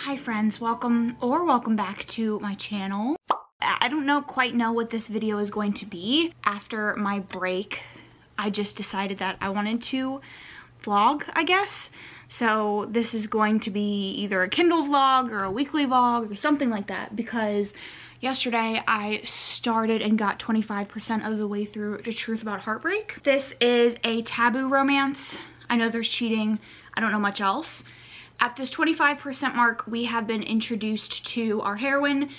Hi friends, welcome back to my channel. I don't quite know what this video is going to be. After my break, I just decided that I wanted to vlog, I guess. So this is going to be either a Kindle vlog or a weekly vlog or something like that, because yesterday I started and got 25% of the way through The Truth About Heartbreak. This is a taboo romance. I know there's cheating. I don't know much else. At this 25% mark, we have been introduced to our heroine,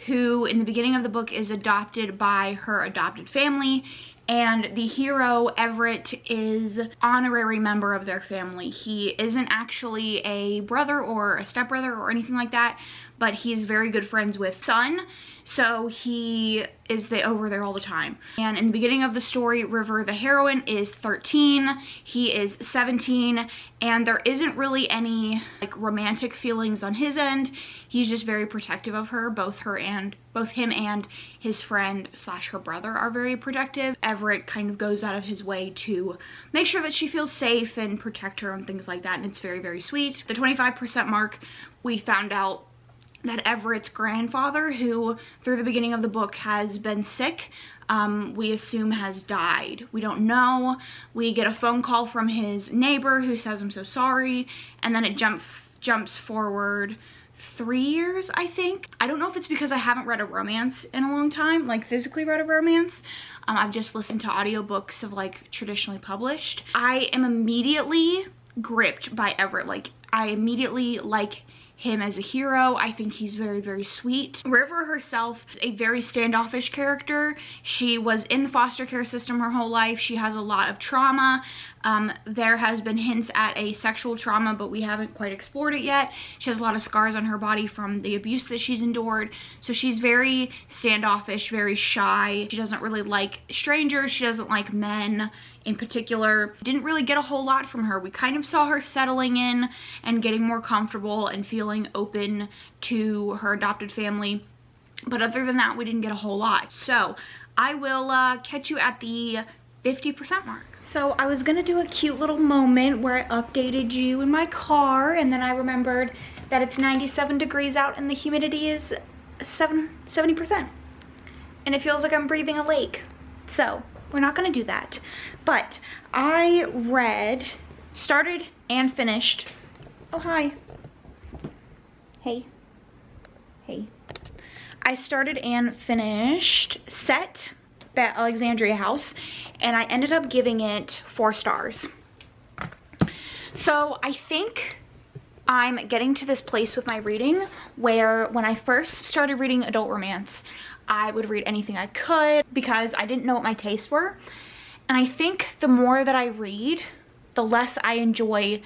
who in the beginning of the book is adopted by her adopted family, and the hero, Everett, is honorary member of their family. He isn't actually a brother or a stepbrother or anything like that, but he's very good friends with Son, so he is over there all the time. And in the beginning of the story, River, the heroine, is 13, he is 17, and there isn't really any like romantic feelings on his end. He's just very protective of her. Both him and his friend / her brother are very protective. Everett kind of goes out of his way to make sure that she feels safe and protect her and things like that, and it's very, very sweet. The 25% mark, we found out that Everett's grandfather, who through the beginning of the book has been sick, we assume has died. We don't know. We get a phone call from his neighbor who says, "I'm so sorry," and then it jumps forward 3 years, I think. I don't know if it's because I haven't read a romance in a long time, like physically read a romance. I've just listened to audiobooks of like traditionally published. I am immediately gripped by Everett. Like, I immediately like him as a hero. I think he's very, very sweet. River herself is a very standoffish character. She was in the foster care system her whole life. She has a lot of trauma. There has been hints at a sexual trauma, but we haven't quite explored it yet. She has a lot of scars on her body from the abuse that she's endured. So she's very standoffish, very shy. She doesn't really like strangers. She doesn't like men in particular. Didn't really get a whole lot from her. We kind of saw her settling in and getting more comfortable and feeling open to her adopted family. But other than that, we didn't get a whole lot. So I will catch you at the 50% mark. So I was gonna do a cute little moment where I updated you in my car, and then I remembered that it's 97 degrees out and the humidity is 70%. And it feels like I'm breathing a lake. So we're not gonna do that. But I started and finished, oh hi, hey. I started and finished Set, that Alexandria house, and I ended up giving it 4 stars. So I think I'm getting to this place with my reading where when I first started reading adult romance, I would read anything I could because I didn't know what my tastes were. And I think the more that I read, the less I enjoy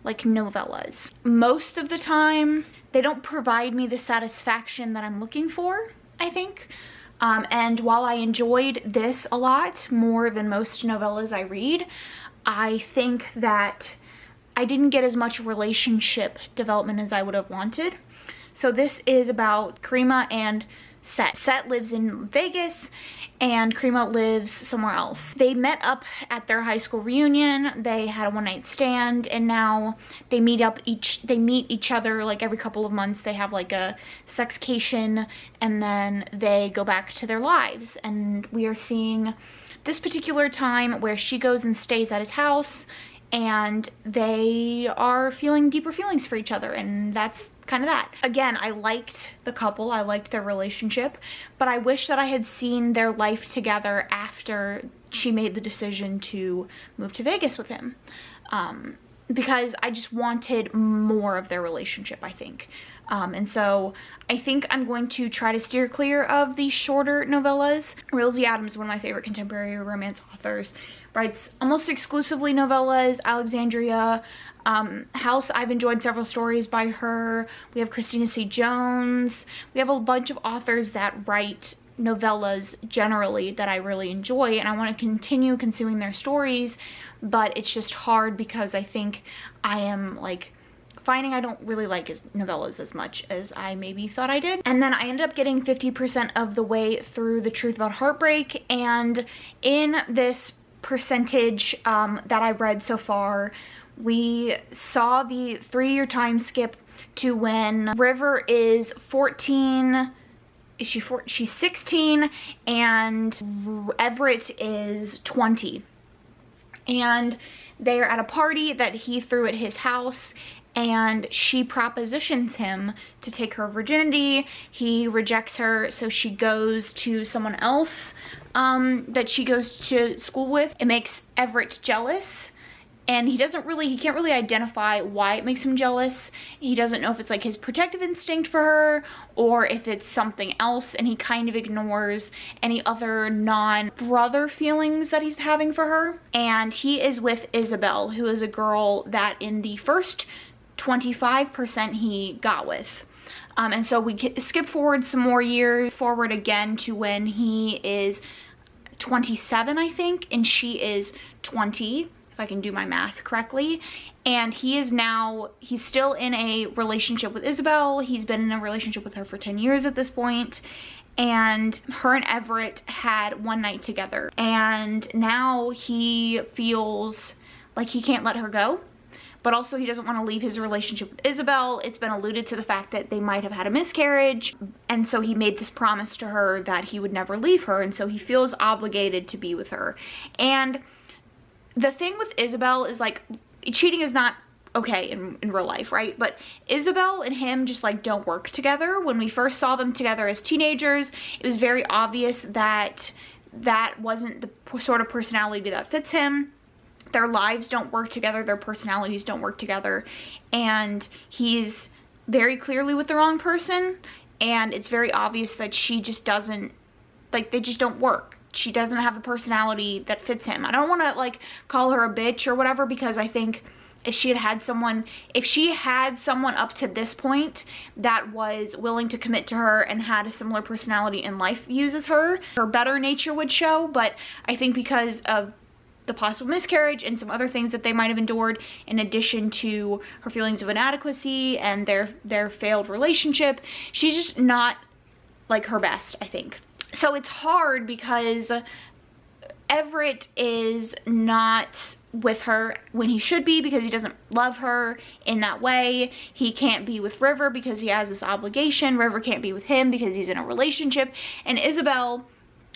like novellas. Most of the time, they don't provide me the satisfaction that I'm looking for, I think. And while I enjoyed this a lot more than most novellas I read, I think that I didn't get as much relationship development as I would have wanted. So this is about Karima and Set. Set lives in Vegas and Karima lives somewhere else. They met up at their high school reunion. They had a one-night stand, and now they meet each other like every couple of months. They have like a sexcation, and then they go back to their lives. And we are seeing this particular time where she goes and stays at his house, and they are feeling deeper feelings for each other, and that's kind of that. Again, I liked the couple, I liked their relationship, but I wish that I had seen their life together after she made the decision to move to Vegas with him. Because I just wanted more of their relationship, I think. And so I think I'm going to try to steer clear of the shorter novellas. Rilzy Adams, one of my favorite contemporary romance authors, writes almost exclusively novellas. Alexandria house, I've enjoyed several stories by her. We have Christina C. Jones. We have a bunch of authors that write novellas generally that I really enjoy, and I want to continue consuming their stories, but it's just hard because I think I am like finding I don't really like his novellas as much as I maybe thought I did. And then I ended up getting 50% of the way through The Truth About Heartbreak, and in this percentage that I've read so far, we saw the 3-year time skip to when River is 14. She's 16 and Everett is 20. And they are at a party that he threw at his house, and she propositions him to take her virginity. He rejects her, so she goes to someone else that she goes to school with. It makes Everett jealous, and he can't really identify why it makes him jealous. He doesn't know if it's like his protective instinct for her or if it's something else, and he kind of ignores any other non-brother feelings that he's having for her. And he is with Isabel, who is a girl that in the first 25% he got with. And so we skip forward some more years, forward again to when he is 27, I think, and she is 20. If I can do my math correctly. And he's still in a relationship with Isabel. He's been in a relationship with her for 10 years at this point. And her and Everett had one night together. And now he feels like he can't let her go. But also he doesn't want to leave his relationship with Isabel. It's been alluded to the fact that they might have had a miscarriage. And so he made this promise to her that he would never leave her. And so he feels obligated to be with her. And the thing with Isabel is, like, cheating is not okay in real life, right? But Isabel and him just, like, don't work together. When we first saw them together as teenagers, it was very obvious that that wasn't the sort of personality that fits him. Their lives don't work together, their personalities don't work together, and he's very clearly with the wrong person, and it's very obvious that she just doesn't, like, they just don't work. She doesn't have the personality that fits him. I don't want to, like, call her a bitch or whatever, because I think if she had someone up to this point that was willing to commit to her and had a similar personality in life views as her better nature would show. But I think because of the possible miscarriage and some other things that they might have endured, in addition to her feelings of inadequacy and their failed relationship, she's just not, like, her best, I think. So it's hard because Everett is not with her when he should be, because he doesn't love her in that way. He can't be with River because he has this obligation. River can't be with him because he's in a relationship. And Isabel,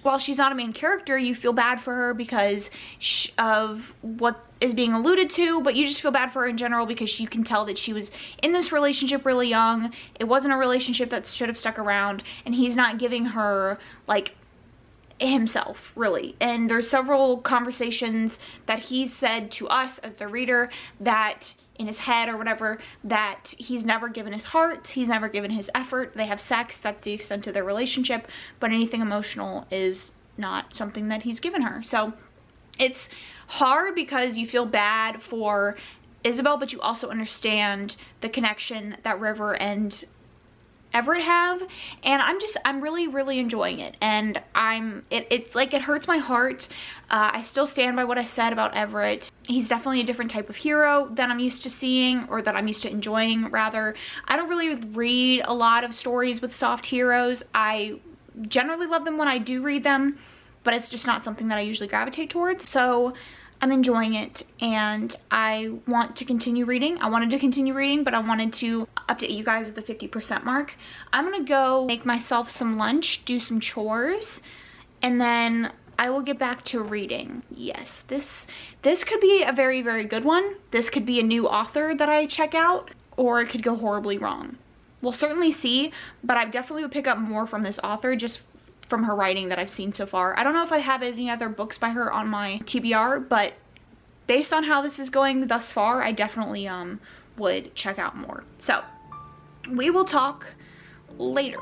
while she's not a main character, you feel bad for her because of what is being alluded to, but you just feel bad for her in general because you can tell that she was in this relationship really young. It wasn't a relationship that should have stuck around, and he's not giving her, like, himself, really. And there's several conversations that he's said to us as the reader, that in his head or whatever, that he's never given his heart, he's never given his effort. They have sex, that's the extent of their relationship, but anything emotional is not something that he's given her. So it's hard because you feel bad for Isabel, but you also understand the connection that River and Everett have, and I'm really enjoying it. And it's like, it hurts my heart. I still stand by what I said about Everett. He's definitely a different type of hero than I'm used to seeing, or that I'm used to enjoying, rather. I don't really read a lot of stories with soft heroes. I generally love them when I do read them, but it's just not something that I usually gravitate towards. So I'm enjoying it, and I want to continue reading. I wanted to continue reading, but I wanted to update you guys at the 50% mark. I'm gonna go make myself some lunch, do some chores, and then I will get back to reading. Yes, this could be a very good one. This could be a new author that I check out, or it could go horribly wrong. We'll certainly see, but I definitely would pick up more from this author just from her writing that I've seen so far. I don't know if I have any other books by her on my TBR, but based on how this is going thus far, I definitely would check out more. So we will talk later.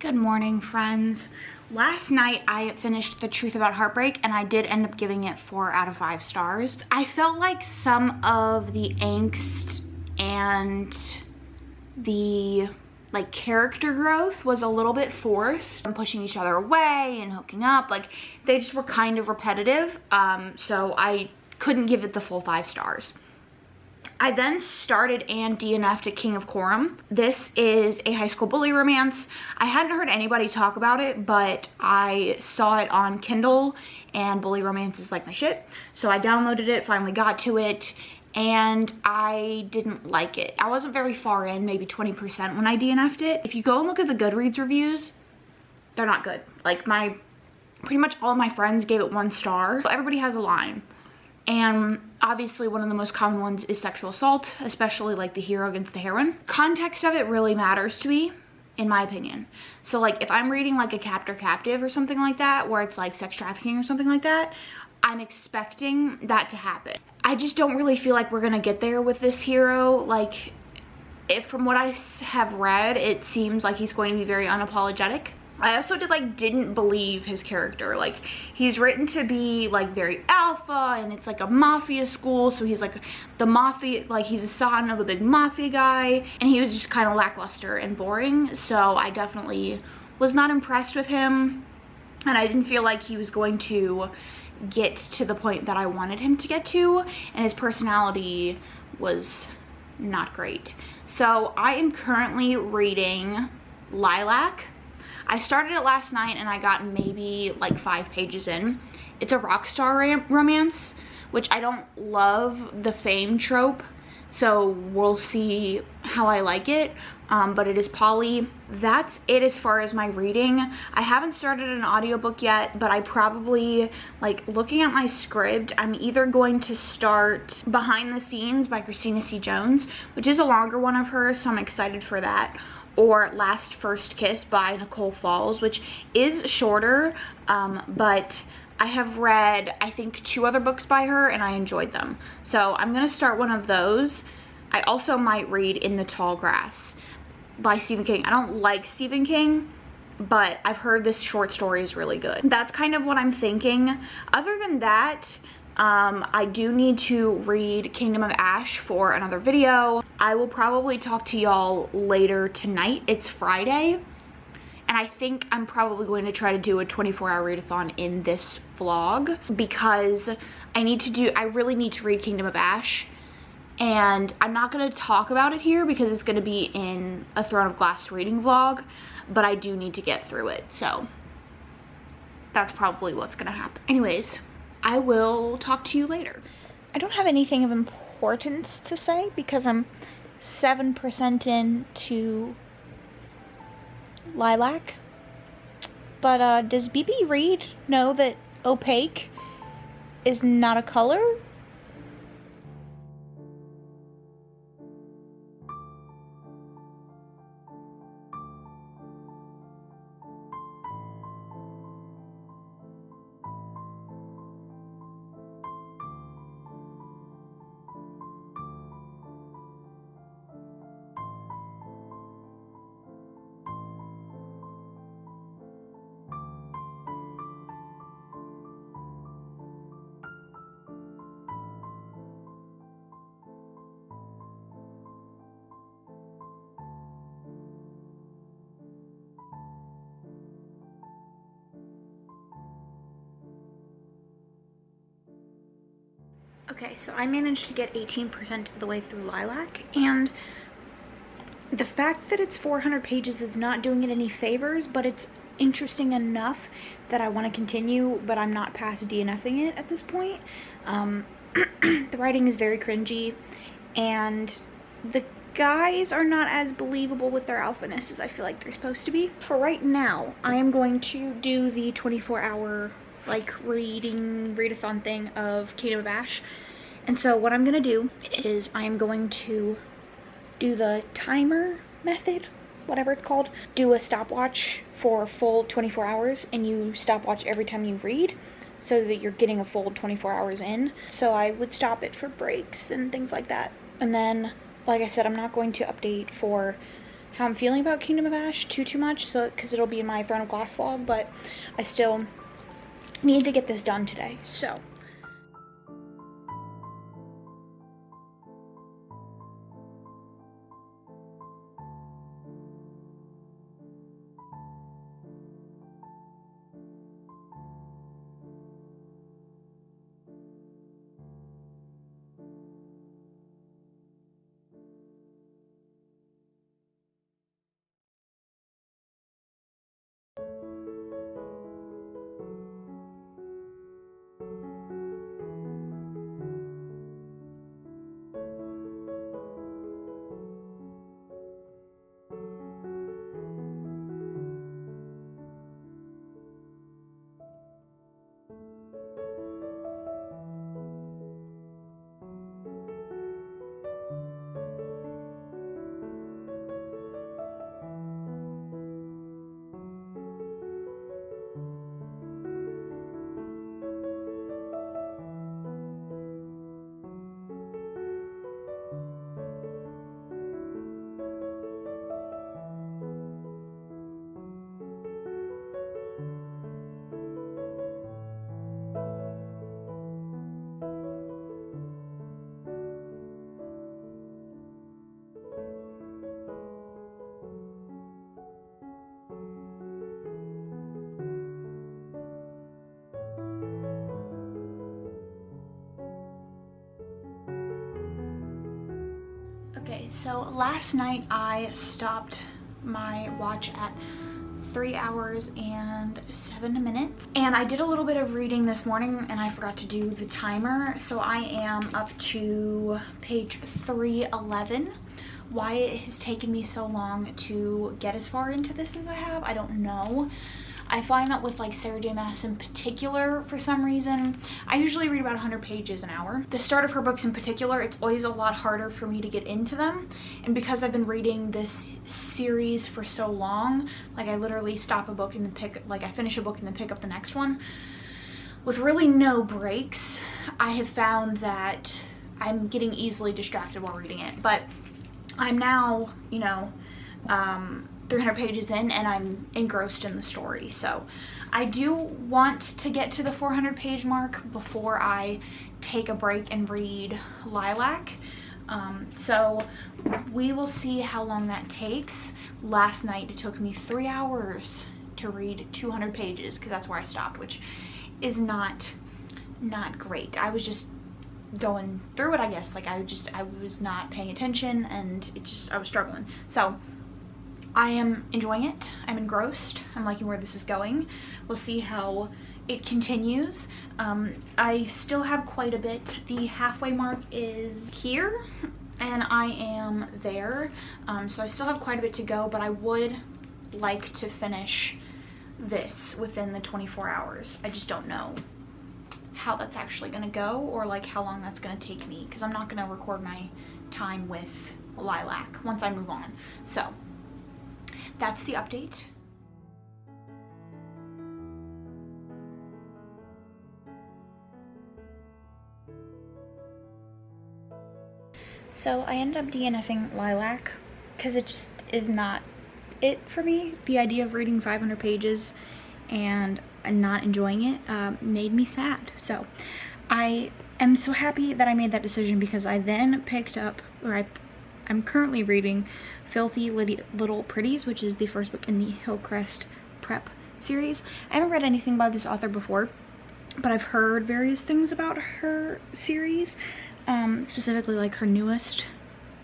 Good morning, friends. Last night I finished The Truth About Heartbreak and I did end up giving it 4 out of 5 stars. I felt like some of the angst and the character growth was a little bit forced. And pushing each other away and hooking up, like they just were kind of repetitive. So I couldn't give it the full 5 stars. I then started and DNF'd at King of Coram. This is a high school bully romance. I hadn't heard anybody talk about it, but I saw it on Kindle and bully romance is like my shit. So I downloaded it, finally got to it, and I didn't like it. I wasn't very far in, maybe 20% when I DNF'd it. If you go and look at the Goodreads reviews, they're not good. Like pretty much all of my friends gave it 1 star. Everybody has a line. And obviously one of the most common ones is sexual assault, especially like the hero against the heroine. Context of it really matters to me, in my opinion. So like if I'm reading like a Captor Captive or something like that, where it's like sex trafficking or something like that, I'm expecting that to happen. I just don't really feel like we're gonna get there with this hero. Like, from what I have read, it seems like he's going to be very unapologetic. I also didn't believe his character. Like, he's written to be like very alpha, and it's like a mafia school, so he's like the mafia, like he's a son of a big mafia guy, and he was just kind of lackluster and boring. So I definitely was not impressed with him, and I didn't feel like he was going to get to the point that I wanted him to get to, and his personality was not great. So I am currently reading Lilac. I started it last night and I got maybe like 5 pages in. It's a rock star romance, which I don't love the fame trope, so we'll see how I like it. But it is poly. That's it as far as my reading. I haven't started an audiobook yet, but I probably, like looking at my script, I'm either going to start Behind the Scenes by Christina C. Jones, which is a longer one of hers, so I'm excited for that, or Last First Kiss by Nicole Falls, which is shorter, but I have read, I think, 2 other books by her and I enjoyed them. So I'm gonna start one of those. I also might read In the Tall Grass by Stephen King. I don't like Stephen King, but I've heard this short story is really good. That's kind of what I'm thinking. Other than that, I do need to read Kingdom of Ash for another video. I will probably talk to y'all later tonight. It's Friday, and I think I'm probably going to try to do a 24-hour readathon in this vlog because I really need to read Kingdom of Ash, and I'm not going to talk about it here because it's going to be in a Throne of Glass reading vlog, but I do need to get through it, so that's probably what's going to happen. Anyways, I will talk to you later. I don't have anything of importance to say because I'm 7% into Lilac. But does BB Reed know that opaque is not a color? Okay, so I managed to get 18% of the way through Lilac, and the fact that it's 400 pages is not doing it any favors, but it's interesting enough that I want to continue, but I'm not past DNFing it at this point. The writing is very cringy, and the guys are not as believable with their alphaness as I feel like they're supposed to be. For right now, I am going to do the 24-hour readathon thing of Kingdom of Ash. And so what I'm gonna do is I'm going to do the timer method, whatever it's called. Do a stopwatch for full 24 hours, and you stopwatch every time you read so that you're getting a full 24 hours in. So I would stop it for breaks and things like that. And then, like I said, I'm not going to update for how I'm feeling about Kingdom of Ash too much, so because it'll be in my Throne of Glass vlog, but I still need to get this done today. So okay, so last night I stopped my watch at 3 hours and 7 minutes, and I did a little bit of reading this morning and I forgot to do the timer, so I am up to page 311. Why it has taken me so long to get as far into this as I have, I don't know. I find that with like Sarah J Maas in particular, for some reason, I usually read about 100 pages an hour. The start of her books in particular, it's always a lot harder for me to get into them. And because I've been reading this series for so long, like I literally stop a book and then I finish a book and then pick up the next one, with really no breaks, I have found that I'm getting easily distracted while reading it. But I'm now, you know, 300 pages in and I'm engrossed in the story. So I do want to get to the 400 page mark before I take a break and read Lilac. So we will see how long that takes. Last night it took me 3 hours to read 200 pages because that's where I stopped, which is not great. I was just going through it, I guess. Like I was not paying attention and I was struggling. So I am enjoying it. I'm engrossed. I'm liking where this is going. We'll see how it continues. I still have quite a bit. The halfway mark is here and I am there. So I still have quite a bit to go, but I would like to finish this within the 24 hours. I just don't know how that's actually gonna go or like how long that's gonna take me, because I'm not gonna record my time with Lilac once I move on. So that's the update. So I ended up DNFing Lilac because it just is not it for me. The idea of reading 500 pages and not enjoying it made me sad. So I am so happy that I made that decision, because I then picked up, or I'm currently reading Filthy Little Pretties, which is the first book in the Hillcrest Prep series. I haven't read anything by this author before, but I've heard various things about her series, specifically like her newest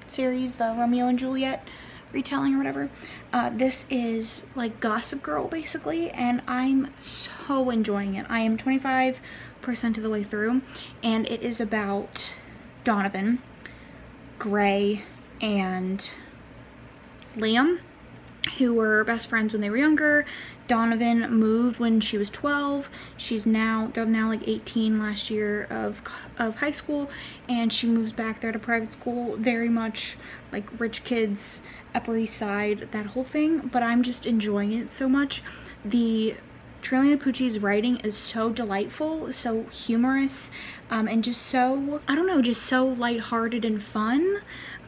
series, the Romeo and Juliet retelling or whatever. This is like Gossip Girl basically, and I'm so enjoying it. I am 25% of the way through, and it is about Donovan, Gray, and Liam, who were best friends when they were younger. Donovan moved when she was 12. They're now like 18 last year of high school, and she moves back there to private school, very much like rich kids, Upper East Side, that whole thing. But I'm just enjoying it so much. The Trilliana Pucci's writing is so delightful, so humorous, and just so, I don't know, just so lighthearted and fun.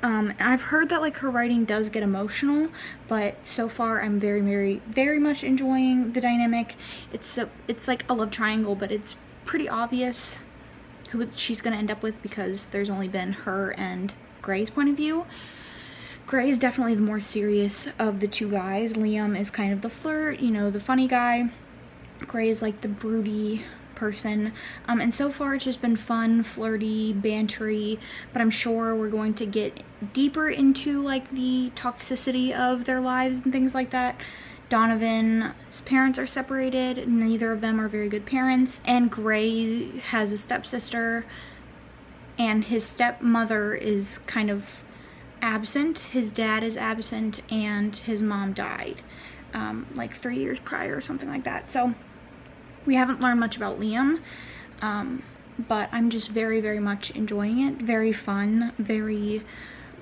I've heard that like her writing does get emotional, but so far I'm very much enjoying the dynamic. It's like a love triangle, but it's pretty obvious who she's gonna end up with because there's only been her and Gray's point of view. Gray is definitely the more serious of the two guys. Liam is kind of the flirt, you know, the funny guy. Gray is like the broody person, and so far it's just been fun, flirty, bantery, but I'm sure we're going to get deeper into like the toxicity of their lives and things like that. Donovan's parents are separated, neither of them are very good parents, and Gray has a stepsister, and his stepmother is kind of absent. His dad is absent, and his mom died like 3 years prior or something like that. So we haven't learned much about Liam, but I'm just very much enjoying it. Very fun, very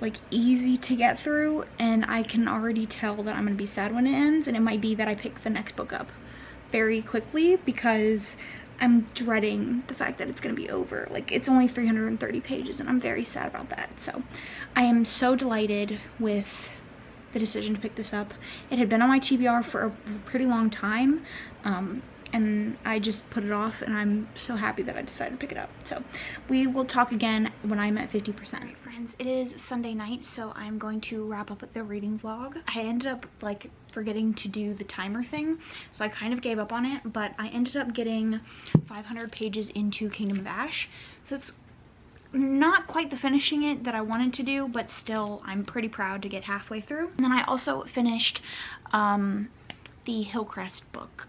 like easy to get through, and I can already tell that I'm gonna be sad when it ends, and it might be that I pick the next book up very quickly because I'm dreading the fact that it's gonna be over. Like, it's only 330 pages and I'm very sad about that. So I am so delighted with the decision to pick this up. It had been on my TBR for a pretty long time, and I just put it off, and I'm so happy that I decided to pick it up. So we will talk again when I'm at 50%. Right, friends, it is Sunday night, so I'm going to wrap up with the reading vlog. I ended up like forgetting to do the timer thing, so I kind of gave up on it, but I ended up getting 500 pages into Kingdom of Ash, so it's not quite the finishing it that I wanted to do, but still I'm pretty proud to get halfway through. And then I also finished the Hillcrest book,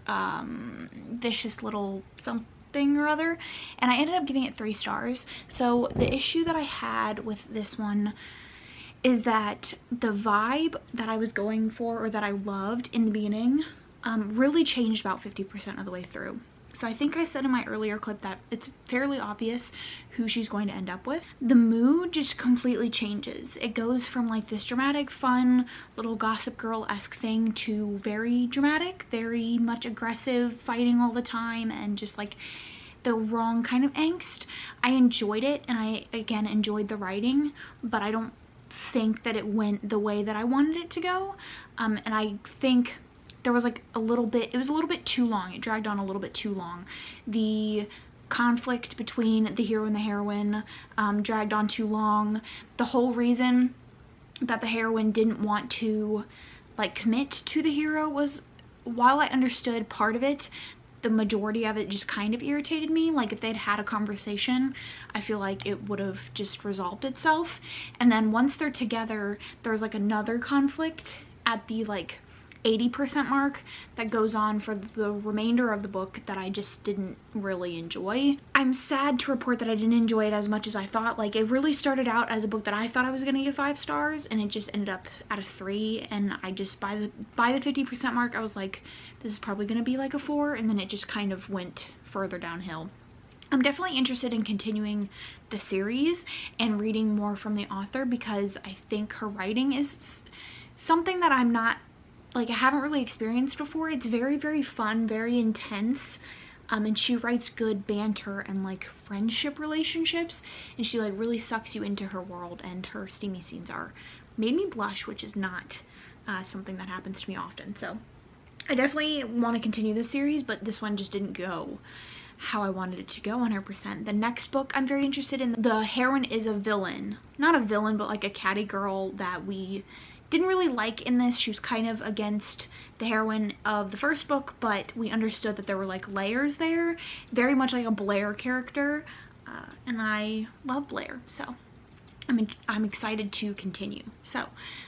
Vicious Little Something or Other, and I ended up giving it 3 stars. So the issue that I had with this one is that the vibe that I was going for, or that I loved in the beginning, really changed about 50% of the way through. So I think I said in my earlier clip that it's fairly obvious who she's going to end up with. The mood just completely changes. It goes from like this dramatic, fun, little Gossip Girl-esque thing to very dramatic, very much aggressive, fighting all the time, and just like the wrong kind of angst. I enjoyed it, and I, again, enjoyed the writing, but I don't think that it went the way that I wanted it to go. And I think there was like a little bit, it was a little bit too long. It dragged on a little bit too long. The conflict between the hero and the heroine dragged on too long. The whole reason that the heroine didn't want to like commit to the hero was, while I understood part of it, the majority of it just kind of irritated me. Like, if they'd had a conversation, I feel like it would have just resolved itself. And then once they're together, there's like another conflict at the like 80% mark that goes on for the remainder of the book that I just didn't really enjoy. I'm sad to report that I didn't enjoy it as much as I thought. Like, it really started out as a book that I thought I was gonna give 5 stars, and it just ended up at a 3, and I just, by the 50% mark, I was like, this is probably gonna be like a 4, and then it just kind of went further downhill. I'm definitely interested in continuing the series and reading more from the author, because I think her writing is something that I'm not, like, I haven't really experienced before. It's very fun, very intense, and she writes good banter and like friendship relationships, and she like really sucks you into her world, and her steamy scenes are made me blush, which is not something that happens to me often. So I definitely want to continue this series, but this one just didn't go how I wanted it to go 100%. The next book I'm very interested in. The heroine is a villain, not a villain, but like a catty girl that we didn't really like in this. She was kind of against the heroine of the first book, but we understood that there were like layers there, very much like a Blair character, and I love Blair, so I'm excited to continue. So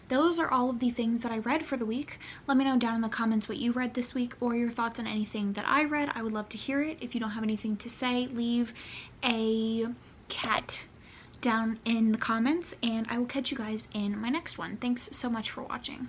those are all of the things that I read for the week. Let me know down in the comments what you read this week, or your thoughts on anything that I read. I would love to hear it. If you don't have anything to say, leave a cat down in the comments, and I will catch you guys in my next one. Thanks so much for watching.